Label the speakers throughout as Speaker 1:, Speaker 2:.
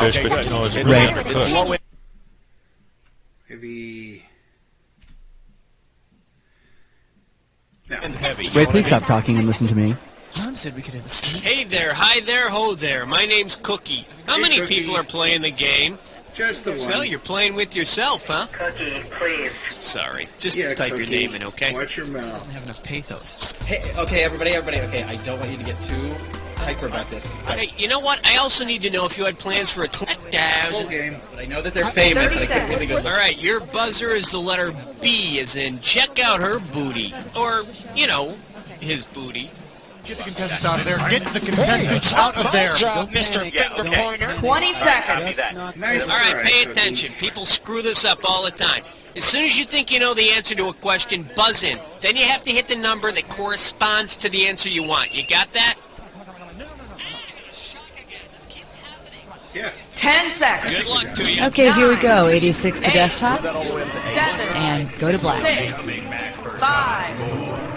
Speaker 1: fish,
Speaker 2: Okay,
Speaker 1: but
Speaker 2: good.
Speaker 1: you know, it's
Speaker 2: It's
Speaker 1: really
Speaker 2: it's
Speaker 1: good.
Speaker 2: low in.
Speaker 3: Maybe.
Speaker 2: And heavy.
Speaker 4: Ray, please stop talking and listen to me.
Speaker 5: Mom said we could have a steak.
Speaker 6: Hey there, hi there, ho there. My name's Cookie. How
Speaker 3: Hey,
Speaker 6: many
Speaker 3: Cookie.
Speaker 6: people are playing the game?
Speaker 3: Just the one.
Speaker 6: So you're playing with yourself, huh?
Speaker 7: Cookie, please.
Speaker 6: Sorry. Just
Speaker 3: Yeah,
Speaker 6: type your
Speaker 3: Cookie.
Speaker 6: name in, okay?
Speaker 3: Watch your mouth.
Speaker 5: Doesn't have enough pathos.
Speaker 8: Hey, okay, everybody, okay, I don't want you to get too hyper about this.
Speaker 6: Hey, you know what? I also need to know if you had plans for a
Speaker 3: Full
Speaker 6: 20,000.
Speaker 3: game.
Speaker 8: But I know that they're famous, and I couldn't really go.
Speaker 6: All right, your buzzer is the letter B, as in check out her booty. Or, you know, his booty.
Speaker 1: Get the contestants out of there. Get the contestants out of there.
Speaker 6: Mr. Finger Pointer.
Speaker 7: 20 seconds.
Speaker 3: Nice.
Speaker 6: All right,
Speaker 3: try,
Speaker 6: pay
Speaker 3: Cookie.
Speaker 6: attention. People screw this up all the time. As soon as you think you know the answer to a question, buzz in. Then you have to hit the number that corresponds to the answer you want. You got that?
Speaker 3: Yeah.
Speaker 7: 10 seconds.
Speaker 6: Good luck to you.
Speaker 9: Okay, here we go. 86 the desktop.
Speaker 2: That all the way up to 8.
Speaker 7: 7,
Speaker 9: And go to black.
Speaker 7: 6, 5,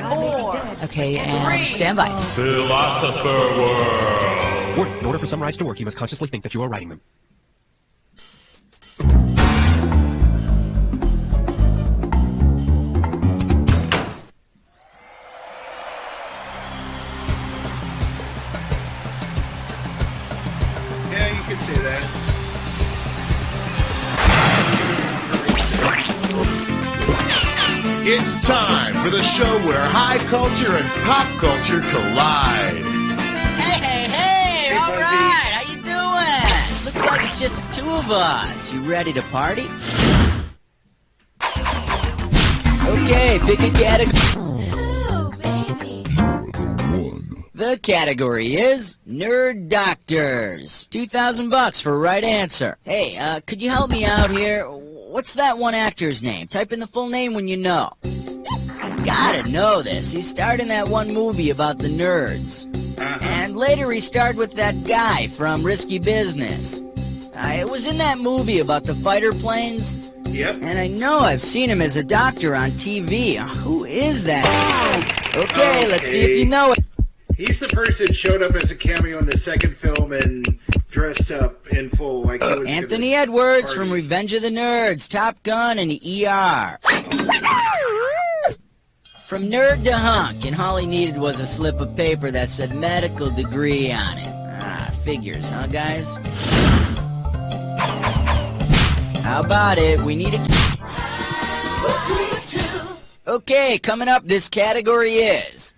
Speaker 7: 4.
Speaker 9: Okay, and stand by.
Speaker 1: Philosopher World.
Speaker 5: In order for some rides to work, you must consciously think that you are riding them.
Speaker 3: Yeah, you could say that.
Speaker 1: It's time for the show where high culture and pop culture collide.
Speaker 10: Hey, all
Speaker 3: Fuzzy.
Speaker 10: right, how you doing? Looks like it's just the two of us. You ready to party? Okay, pick a category. The category is Nerd Doctors. $2,000 for right answer. Hey, could you help me out here? What's that one actor's name? Type in the full name when you know. You gotta know this. He starred in that one movie about the nerds. And later he starred with that guy from Risky Business. It was in that movie about the fighter planes.
Speaker 3: Yep.
Speaker 10: And I know I've seen him as a doctor on TV. Who is that? Okay, let's see if you know it.
Speaker 3: He's the person who showed up as a cameo in the second film and dressed up in full like he was
Speaker 10: Anthony
Speaker 3: gonna
Speaker 10: Edwards
Speaker 3: party.
Speaker 10: from Revenge of the Nerds, Top Gun, and ER. From nerd to hunk, and all he needed was a slip of paper that said medical degree on it. Figures, huh, guys? How about it? We need a... Okay, coming up, this category is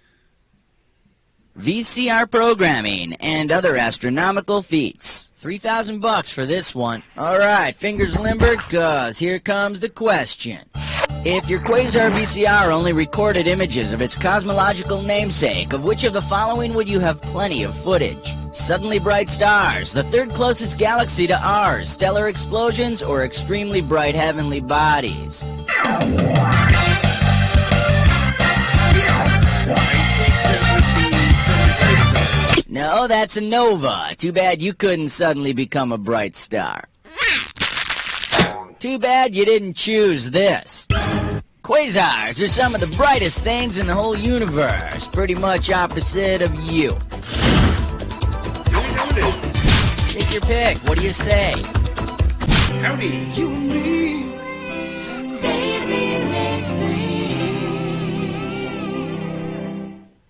Speaker 10: VCR programming and other astronomical feats. $3,000 for this one. All right, fingers limbered, 'cause here comes the question. If your quasar VCR only recorded images of its cosmological namesake, of which of the following would you have plenty of footage? Suddenly bright stars, the third closest galaxy to ours, stellar explosions, or extremely bright heavenly bodies? No, that's a nova. Too bad you couldn't suddenly become a bright star. Too bad you didn't choose this. Quasars are some of the brightest things in the whole universe, pretty much opposite of you. Take your pick. What do you say?
Speaker 3: Howdy.
Speaker 10: You and me.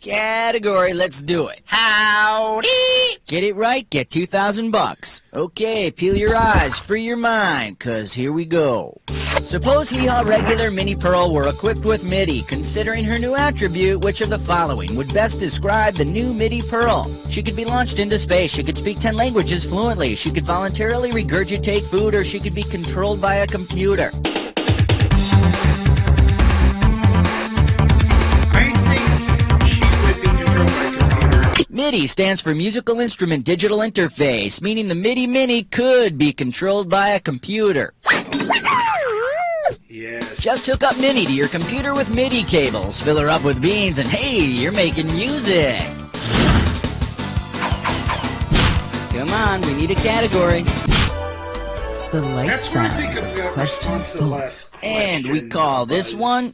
Speaker 10: Category, let's do it. Howdy! Get it right, get $2,000. Okay, peel your eyes, free your mind, 'cause here we go. Suppose Hee-Haw Regular Mini Pearl were equipped with MIDI. Considering her new attribute, which of the following would best describe the new MIDI Pearl? She could be launched into space, she could speak 10 languages fluently, she could voluntarily regurgitate food, or she could be controlled by a computer. MIDI stands for Musical Instrument Digital Interface, meaning the MIDI Mini could be controlled by a computer.
Speaker 3: Yes.
Speaker 10: Just hook up Minnie to your computer with MIDI cables, fill her up with beans, and hey, you're making music. Come on, we need a category.
Speaker 9: The light
Speaker 3: That's where I think
Speaker 9: sound.
Speaker 3: of the
Speaker 9: Question
Speaker 3: response to the last question.
Speaker 10: And we call this one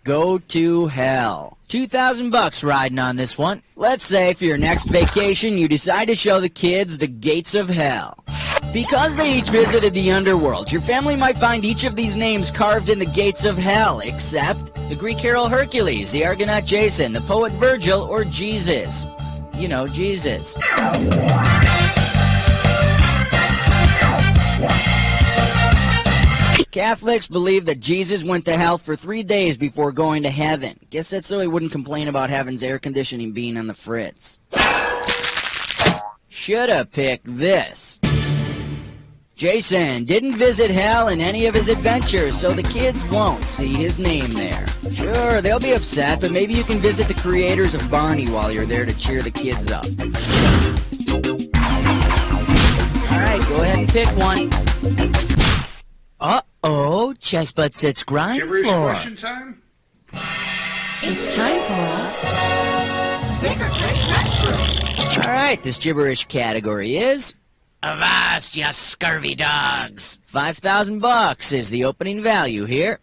Speaker 10: go to hell. 2,000 bucks riding on this one. Let's say for your next vacation you decide to show the kids the gates of hell. Because they each visited the underworld, your family might find each of these names carved in the gates of hell, except the Greek hero Hercules, the Argonaut Jason, the poet Virgil, or Jesus. You know, Jesus. Catholics believe that Jesus went to hell for 3 days before going to heaven. Guess that's so he wouldn't complain about heaven's air conditioning being on the fritz. Shoulda picked this. Jason didn't visit hell in any of his adventures, so the kids won't see his name there. Sure, they'll be upset, but maybe you can visit the creators of Barney while you're there to cheer the kids up. Alright, go ahead and pick one. Uh-oh, chest butt sits grind
Speaker 3: Gibberish
Speaker 10: floor.
Speaker 3: question time?
Speaker 9: It's time for
Speaker 10: Alright, this gibberish category is...
Speaker 6: Avast, you scurvy dogs.
Speaker 10: 5,000 bucks is the opening value here.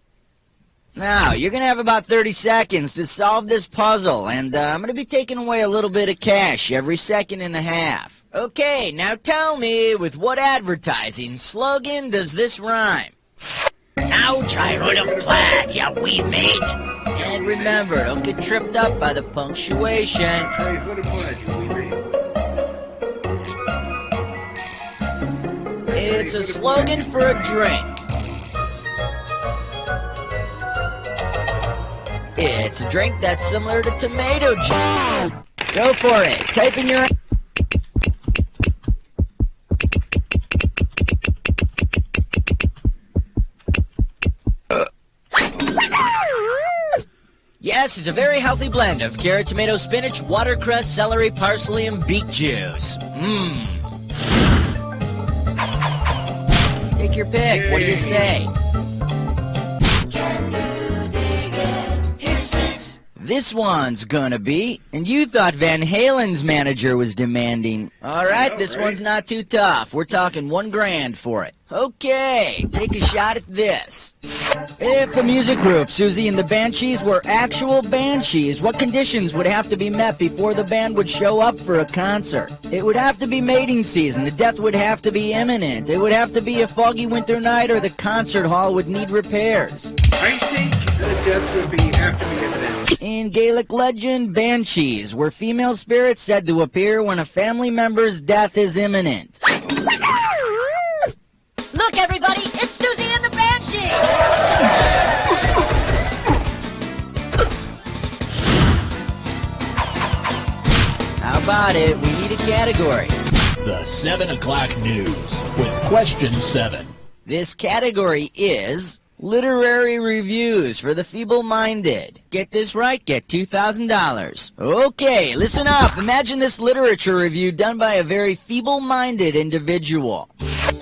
Speaker 10: Now, you're going to have about 30 seconds to solve this puzzle, and I'm going to be taking away a little bit of cash every second and a half. Okay, now tell me, with what advertising slogan does this rhyme?
Speaker 6: Now try hood of flag, you wee mate.
Speaker 10: And remember, don't get tripped up by the punctuation.
Speaker 3: Try hood of flag, you wee mate.
Speaker 10: It's a slogan for a drink. It's a drink that's similar to tomato juice. Go for it. Type in your... Yes, it's a very healthy blend of carrot, tomato, spinach, watercress, celery, parsley, and beet juice. Mmm. Take your pick. What do you say? This one's gonna be, and you thought Van Halen's manager was demanding. Alright, this one's not too tough. We're talking $1 grand for it. Okay, take a shot at this. If the music group Susie and the Banshees were actual banshees, what conditions would have to be met before the band would show up for a concert? It would have to be mating season, the death would have to be imminent, it would have to be a foggy winter night, or the concert hall would need repairs.
Speaker 3: I think the death would have to be imminent.
Speaker 10: In Gaelic legend, banshees were female spirits said to appear when a family member's death is imminent.
Speaker 9: Look, everybody, it's Susie and the Banshee!
Speaker 10: How about it? We need a category.
Speaker 11: The 7 o'clock news with question 7.
Speaker 10: This category is literary reviews for the feeble-minded. Get this right, get $2,000. Okay, listen up. Imagine this literature review done by a very feeble-minded individual.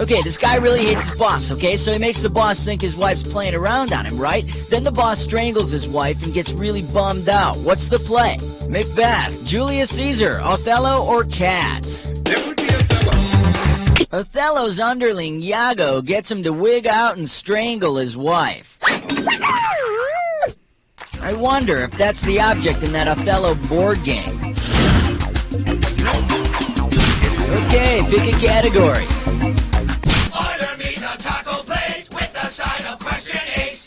Speaker 10: Okay, this guy really hates his boss, okay? So he makes the boss think his wife's playing around on him, right? Then the boss strangles his wife and gets really bummed out. What's the play? Macbeth, Julius Caesar, Othello, or Cats?
Speaker 3: That would be Othello.
Speaker 10: Othello's underling, Iago, gets him to wig out and strangle his wife. I wonder if that's the object in that Othello board game. Okay, pick a category.
Speaker 6: Order me the taco plate with the side of question 8.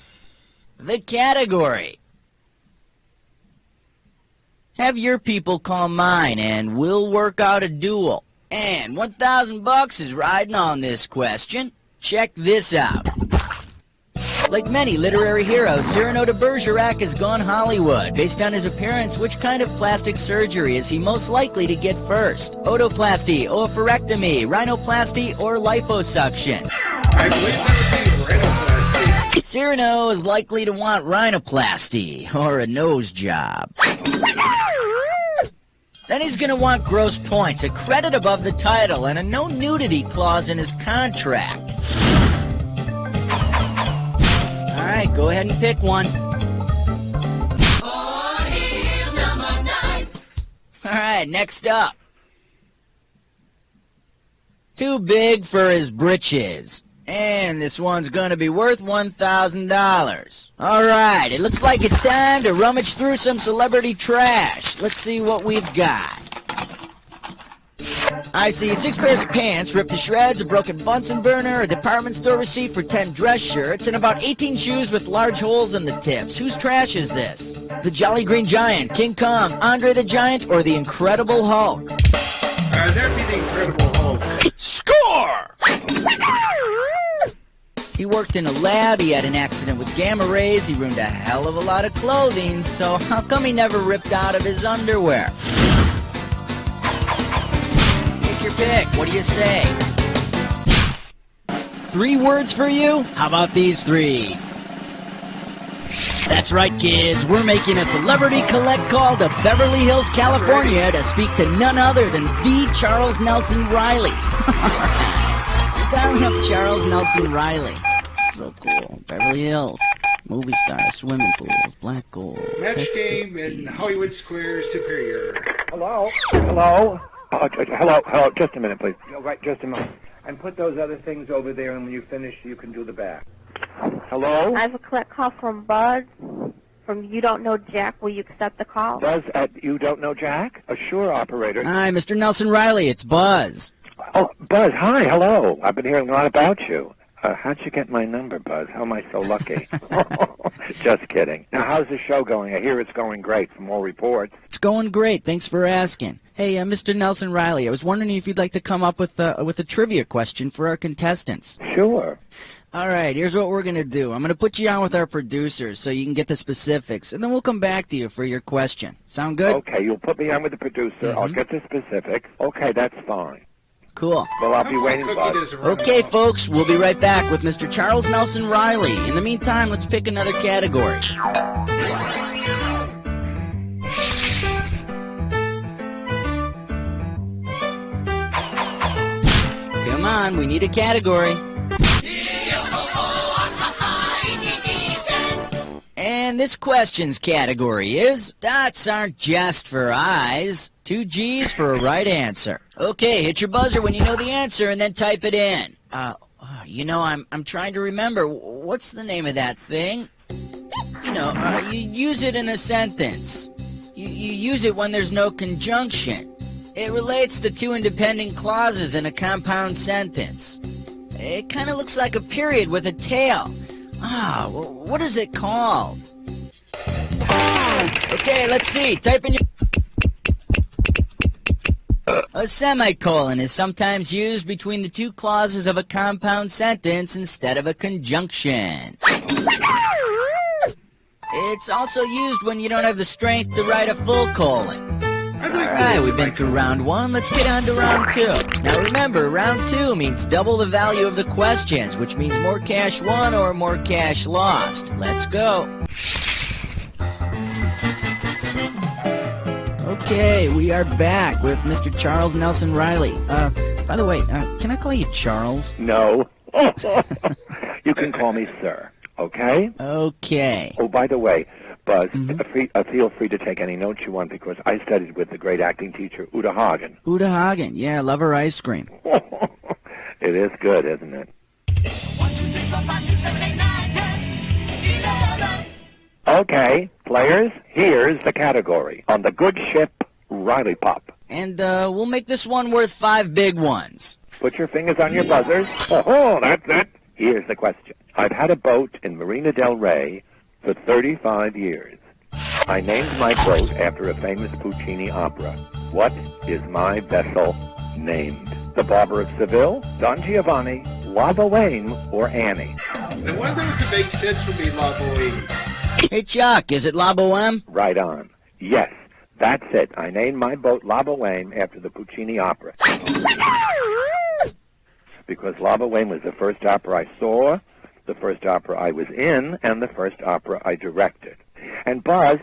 Speaker 10: The category. Have your people call mine and we'll work out a duel. And 1,000 bucks is riding on this question. Check this out. Like many literary heroes, Cyrano de Bergerac has gone Hollywood. Based on his appearance, which kind of plastic surgery is he most likely to get first? Otoplasty, oophorectomy, rhinoplasty, or liposuction?
Speaker 3: I believe that would be rhinoplasty.
Speaker 10: Cyrano is likely to want rhinoplasty, or a nose job. Then he's going to want gross points, a credit above the title, and a no nudity clause in his contract. Alright, go ahead and pick one.
Speaker 6: Oh, here's number 9.
Speaker 10: Alright, next up. Too big for his britches. And and this one's gonna be worth $1,000. Alright, it looks like it's time to rummage through some celebrity trash. Let's see what we've got. I see 6 pairs of pants ripped to shreds, a broken Bunsen burner, a department store receipt for 10 dress shirts, and about 18 shoes with large holes in the tips. Whose trash is this? The Jolly Green Giant, King Kong, Andre the Giant, or the Incredible Hulk?
Speaker 3: That'd be the Incredible Hulk.
Speaker 6: Score!
Speaker 10: He worked in a lab, he had an accident with gamma rays, he ruined a hell of a lot of clothing, so how come he never ripped out of his underwear? Take your pick, what do you say? 3 words for you? How about these 3? That's right, kids. We're making a celebrity collect call to Beverly Hills, California to speak to none other than the Charles Nelson Riley. Dialing up Charles Nelson Riley. So cool. Beverly Hills. Movie star, swimming pools, black gold.
Speaker 3: Match game in Hollywood Square, Superior.
Speaker 12: Hello? Hello? Hello. Just a minute, please. Right, just a moment. And put those other things over there, and when you finish, you can do the back. Hello?
Speaker 13: I have a collect call from Buzz from You Don't Know Jack. Will you accept the call?
Speaker 12: Buzz at You Don't Know Jack? Sure, operator.
Speaker 10: Hi, Mr. Nelson Riley. It's Buzz.
Speaker 12: Oh, Buzz, hi, hello. I've been hearing a lot about you. How'd you get my number, Buzz? How am I so lucky? Just kidding. Now, how's the show going? I hear it's going great from all reports.
Speaker 10: It's going great. Thanks for asking. Hey, Mr. Nelson Riley, I was wondering if you'd like to come up with a trivia question for our contestants.
Speaker 12: Sure.
Speaker 10: All right, here's what we're going to do. I'm going to put you on with our producers so you can get the specifics, and then we'll come back to you for your question. Sound good?
Speaker 12: Okay, you'll put me on with the producer. I'll get the specifics. Okay, that's fine.
Speaker 10: Cool.
Speaker 12: Well, I'll be waiting, Buzz.
Speaker 10: Okay, folks, we'll be right back with Mr. Charles Nelson Riley. In the meantime, let's pick another category. Come on, we need a category. And this question's category is, dots aren't just for eyes. 2 G's for a right answer. Okay, hit your buzzer when you know the answer and then type it in. I'm trying to remember. What's the name of that thing? You use it in a sentence. You use it when there's no conjunction. It relates to 2 independent clauses in a compound sentence. It kind of looks like a period with a tail. What is it called? Okay, let's see. Type in your... A semicolon is sometimes used between the 2 clauses of a compound sentence instead of a conjunction. It's also used when you don't have the strength to write a full colon. Alright, we've been through round 1. Let's get on to round 2. Now remember, round 2 means double the value of the questions, which means more cash won or more cash lost. Let's go. Okay, we are back with Mr. Charles Nelson Riley. By the way, can I call you Charles?
Speaker 12: No. You can call me sir, okay?
Speaker 10: Okay.
Speaker 12: Oh, by the way, Buzz, feel free to take any notes you want because I studied with the great acting teacher, Uta Hagen.
Speaker 10: Uta Hagen, yeah, love her ice cream.
Speaker 12: It is good, isn't it?
Speaker 9: 1, 2, 3, 4, 5, 6, 7, 8, 9, 10, 11.
Speaker 12: Okay, players, here's the category. On the good ship, Riley Pop.
Speaker 10: And we'll make this one worth 5 big ones.
Speaker 12: Put your fingers on your buzzers. Oh, that's it. Here's the question. I've had a boat in Marina del Rey for 35 years. I named my boat after a famous Puccini opera. What is my vessel named? The Barber of Seville, Don Giovanni, La Boheme, or Annie?
Speaker 3: The one of those that makes sense would be La Boheme.
Speaker 10: Hey, Chuck, is it La Boheme?
Speaker 12: Right on. Yes, that's it. I named my boat La Boheme after the Puccini opera. Because La Boheme was the first opera I saw, the first opera I was in, and the first opera I directed. And Buzz,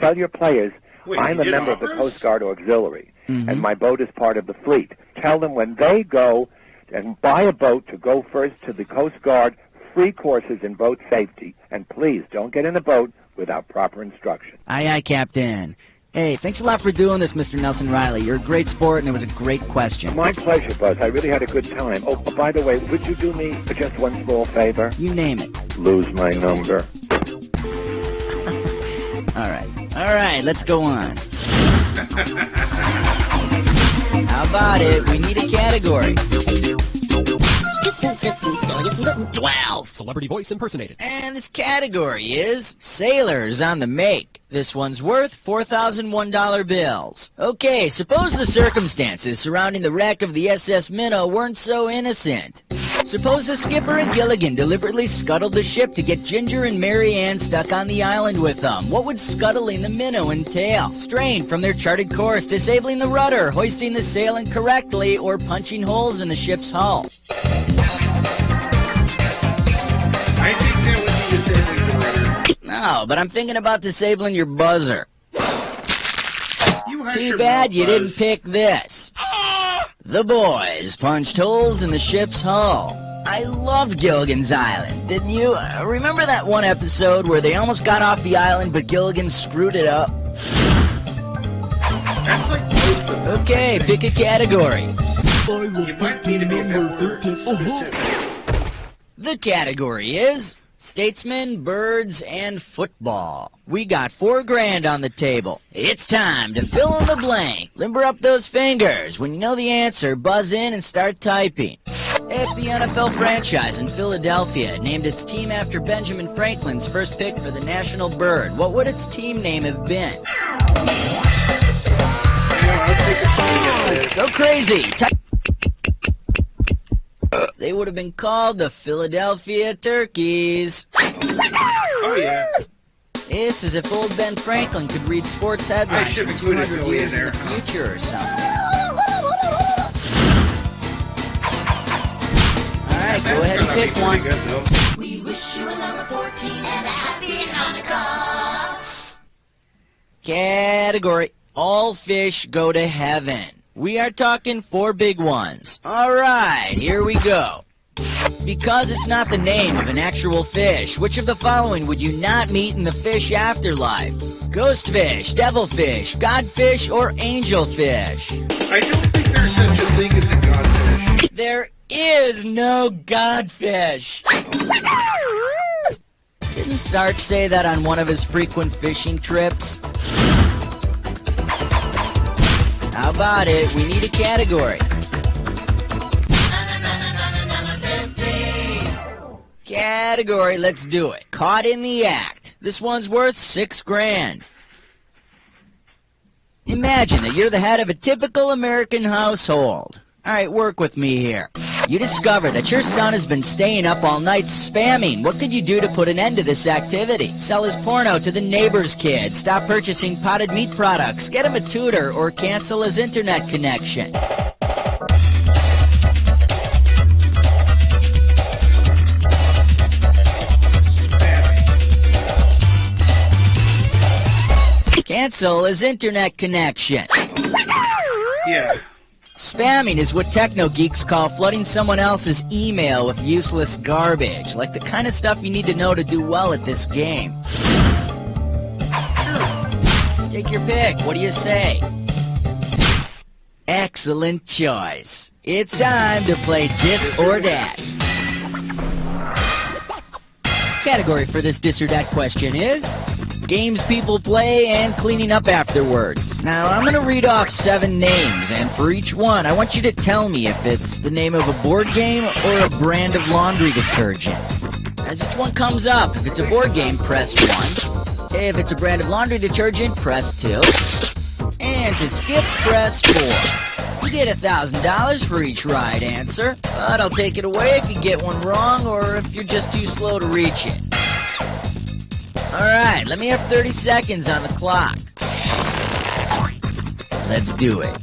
Speaker 12: tell your players, I'm a member of the Coast Guard Auxiliary, and my boat is part of the fleet. Tell them when they go and buy a boat to go first to the Coast Guard, free courses in boat safety, and please don't get in a boat without proper instruction.
Speaker 10: Aye, aye, Captain. Hey, thanks a lot for doing this, Mr. Nelson Riley. You're a great sport, and it was a great question.
Speaker 12: My pleasure, Buzz. I really had a good time. Oh, by the way, would you do me just one small favor?
Speaker 10: You name it.
Speaker 12: Lose my number.
Speaker 10: All right, let's go on. How about it? We need a category.
Speaker 5: 12. Celebrity voice impersonated.
Speaker 10: And this category is Sailors on the Make. This one's worth $4,001 bills. Okay, suppose the circumstances surrounding the wreck of the SS Minnow weren't so innocent. Suppose the skipper and Gilligan deliberately scuttled the ship to get Ginger and Mary Ann stuck on the island with them. What would scuttling the Minnow entail? Strain from their charted course, disabling the rudder, hoisting the sail incorrectly, or punching holes in the ship's hull?
Speaker 3: I think that would be disabling the rudder.
Speaker 10: No, but I'm thinking about disabling your buzzer.
Speaker 3: You hush
Speaker 10: Too
Speaker 3: your
Speaker 10: bad
Speaker 3: mouth,
Speaker 10: you
Speaker 3: Buzz.
Speaker 10: didn't pick this. The boys punched holes in the ship's hull. I loved Gilligan's Island, didn't you? Remember that one episode where they almost got off the island, but Gilligan screwed it up?
Speaker 3: That's like most of them.
Speaker 10: Okay, pick a category.
Speaker 3: You might need to be a bit more specific.
Speaker 10: The category is Statesmen, Birds, and Football. We got $4,000 on the table. It's time to fill in the blank. Limber up those fingers. When you know the answer, buzz in and start typing. If the NFL franchise in Philadelphia named its team after Benjamin Franklin's first pick for the national bird, what would its team name have been?
Speaker 3: I'll take a swing at this.
Speaker 10: Go crazy. They would have been called the Philadelphia Turkeys.
Speaker 3: Oh, yeah.
Speaker 10: It's as if old Ben Franklin could read sports headlines
Speaker 3: should
Speaker 10: from
Speaker 3: include a
Speaker 10: 200
Speaker 3: Philly
Speaker 10: years
Speaker 3: in
Speaker 10: in
Speaker 3: there.
Speaker 10: the future or something. All right, go ahead and pick one.
Speaker 3: Good, though.
Speaker 9: We wish you a number 14 and a happy Hanukkah.
Speaker 10: Category: All fish go to heaven. We are talking 4 big ones. All right, here we go. Because it's not the name of an actual fish, which of the following would you not meet in the fish afterlife? Ghostfish, devilfish, godfish, or angelfish?
Speaker 3: I don't think there's such a thing as a godfish.
Speaker 10: There is no godfish. Didn't Sarge say that on one of his frequent fishing trips? How about it? We need a category. Category, let's do it. Caught in the act. This one's worth $6,000. Imagine that you're the head of a typical American household. All right, work with me here. You discover that your son has been staying up all night spamming. What could you do to put an end to this activity? Sell his porno to the neighbor's kid, stop purchasing potted meat products, get him a tutor, or cancel his internet connection. Cancel his internet connection.
Speaker 3: Yeah.
Speaker 10: Spamming is what techno geeks call flooding someone else's email with useless garbage, like the kind of stuff you need to know to do well at this game. Take your pick. What do you say? Excellent choice. It's time to play Dis or Dat. Category for this Dis or Dat question is games people play and cleaning up afterwards. Now, I'm going to read off 7 names, and for each one, I want you to tell me if it's the name of a board game or a brand of laundry detergent. As each one comes up, if it's a board game, press 1. If it's a brand of laundry detergent, press 2. And to skip, press 4. You get $1,000 for each right answer, but I'll take it away if you get one wrong or if you're just too slow to reach it. Alright, let me have 30 seconds on the clock. Let's do it.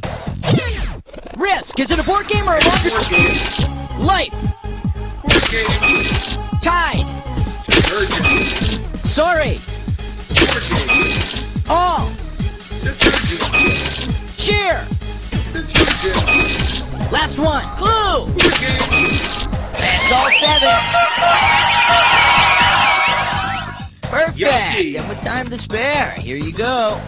Speaker 10: Risk! Is it a board game or a laundry game? Life!
Speaker 3: Board game.
Speaker 10: Tide!
Speaker 3: Detergent.
Speaker 10: Sorry!
Speaker 3: Board game.
Speaker 10: All!
Speaker 3: Detergent.
Speaker 10: Cheer!
Speaker 3: Detergent.
Speaker 10: Last one! Clue!
Speaker 3: Board game.
Speaker 10: That's all 7! Perfect!
Speaker 3: Yossi.
Speaker 10: And with time to spare, here you go.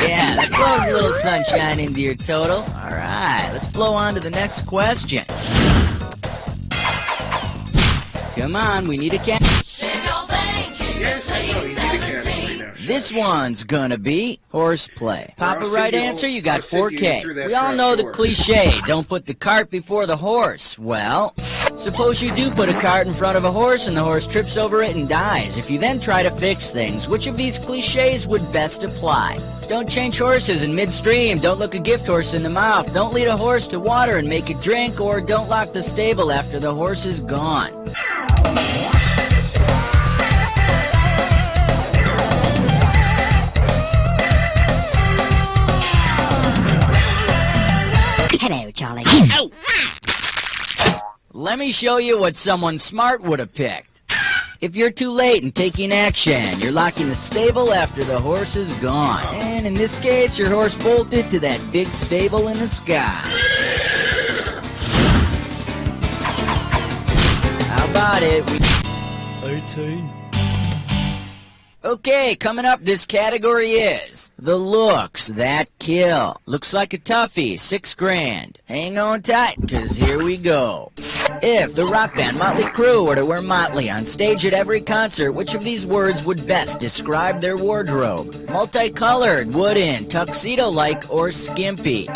Speaker 10: Yeah, that blows a little sunshine into your total. All right, let's flow on to the next question. Come on, we need a cat.
Speaker 3: Yes, I know. You need a category now.
Speaker 10: This one's gonna be horseplay. Pop a right answer, you got 4K. We all know the cliche, don't put the cart before the horse. Well, suppose you do put a cart in front of a horse and the horse trips over it and dies. If you then try to fix things, which of these cliches would best apply? Don't change horses in midstream, don't look a gift horse in the mouth, don't lead a horse to water and make it drink, or don't lock the stable after the horse is gone.
Speaker 9: Hello, Charlie.
Speaker 10: Ow. Let me show you what someone smart would have picked. If you're too late in taking action, you're locking the stable after the horse is gone. And in this case, your horse bolted to that big stable in the sky. How about it?
Speaker 11: 18.
Speaker 10: Okay, coming up, this category is the looks that kill. Looks like a toughie, $6,000. Hang on tight, cause here we go. If the rock band Motley Crue were to wear motley on stage at every concert, which of these words would best describe their wardrobe? Multicolored, wooden, tuxedo-like, or skimpy?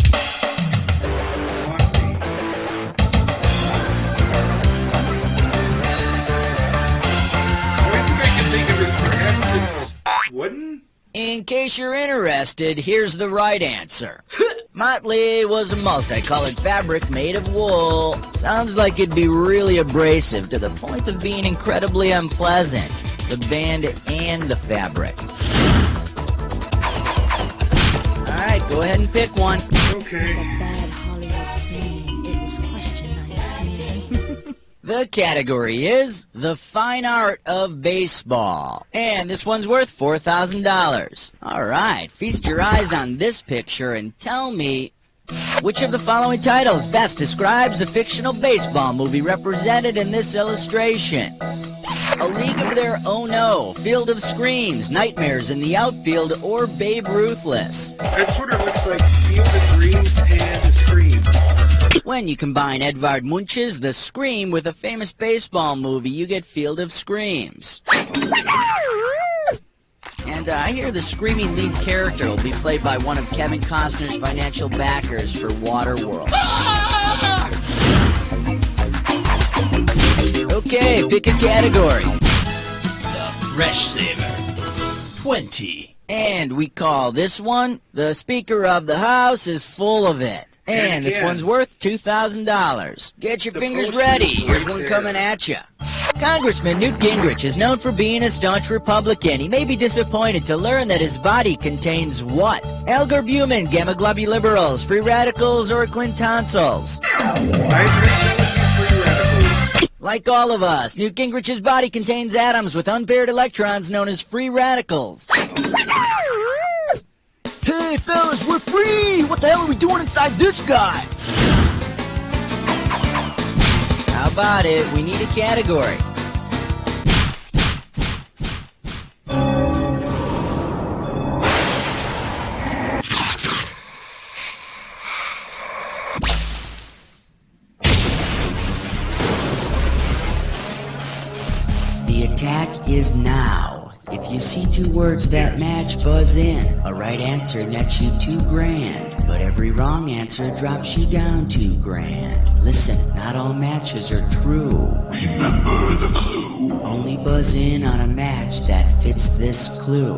Speaker 3: Wooden?
Speaker 10: In case you're interested, here's the right answer. Motley was a multicolored fabric made of wool. Sounds like it'd be really abrasive to the point of being incredibly unpleasant. The band and the fabric. Alright, go ahead and pick one.
Speaker 3: Okay.
Speaker 10: The category is the fine art of baseball. And this one's worth $4,000. All right, feast your eyes on this picture and tell me which of the following titles best describes the fictional baseball movie represented in this illustration. A League of Their Own, Field of Screams, Nightmares in the Outfield, or Babe Ruthless.
Speaker 3: That sort of looks like Field of Dreams and a Scream.
Speaker 10: When you combine Edvard Munch's The Scream with a famous baseball movie, you get Field of Screams. And I hear the screaming lead character will be played by one of Kevin Costner's financial backers for Waterworld. Okay, pick a category.
Speaker 11: The Fresh Saver. 20.
Speaker 10: And we call this one, the Speaker of the House is full of it. And this one's worth $2,000. Get your fingers ready. Here's one coming at you. Congressman Newt Gingrich is known for being a staunch Republican. He may be disappointed to learn that his body contains what? Algobumin, gamma-globuliberals, free radicals, or Clintonsils? Like all of us, Newt Gingrich's body contains atoms with unpaired electrons known as free radicals. Hey, fellas, we're free! What the hell are we doing inside this guy? How about it? We need a category. The attack is now. If you see two words that match, buzz in. A right answer nets you $2,000, but every wrong answer drops you down $2,000. Listen, not all matches are true. Remember the clue. Only buzz in on a match that fits this clue.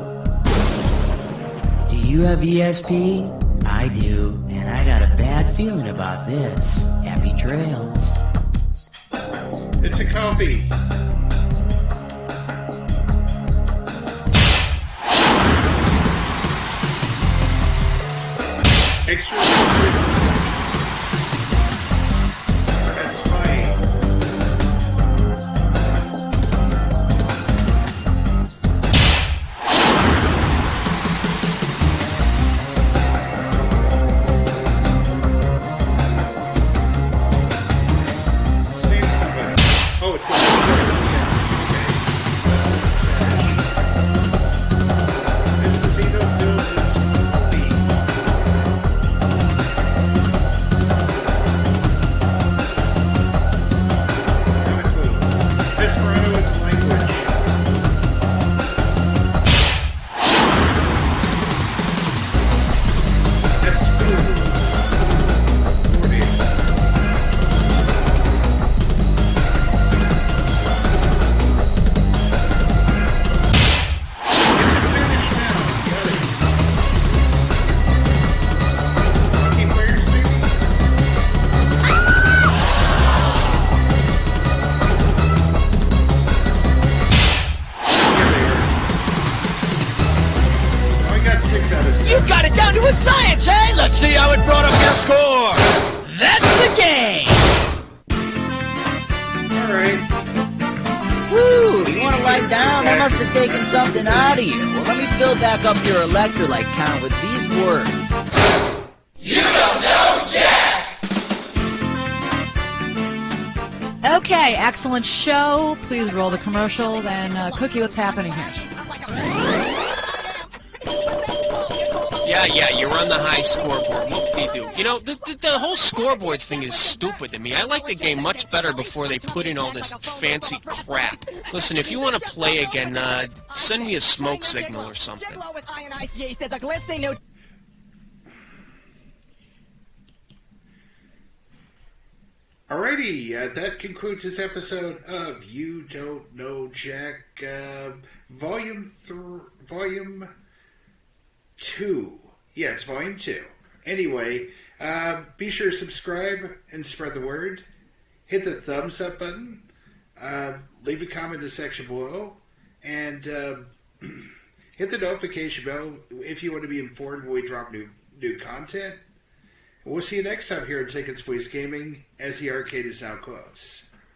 Speaker 10: Do you have ESP? I do, and I got a bad feeling about this. Happy trails.
Speaker 3: It's a copy. Extra. That's fine. Oh, it's
Speaker 10: have taken something out of you. Well, let me fill back up your electrolyte count with these words.
Speaker 9: You don't know Jack!
Speaker 14: Okay, excellent show. Please roll the commercials. And Cookie, what's happening here?
Speaker 6: Yeah, you're on the high scoreboard. Whoop-de-doo. You know, the whole scoreboard thing is stupid to me. I like the game much better before they put in all this fancy crap. Listen, if you want to play again, send me a smoke signal or something.
Speaker 3: Alrighty, that concludes this episode of You Don't Know Jack, Volume 2. Yeah, it's Volume 2. Anyway, be sure to subscribe and spread the word. Hit the thumbs up button. Leave a comment in the section below. And hit the notification bell if you want to be informed when we drop new content. We'll see you next time here at Take and Squeeze Gaming as the arcade is now closed.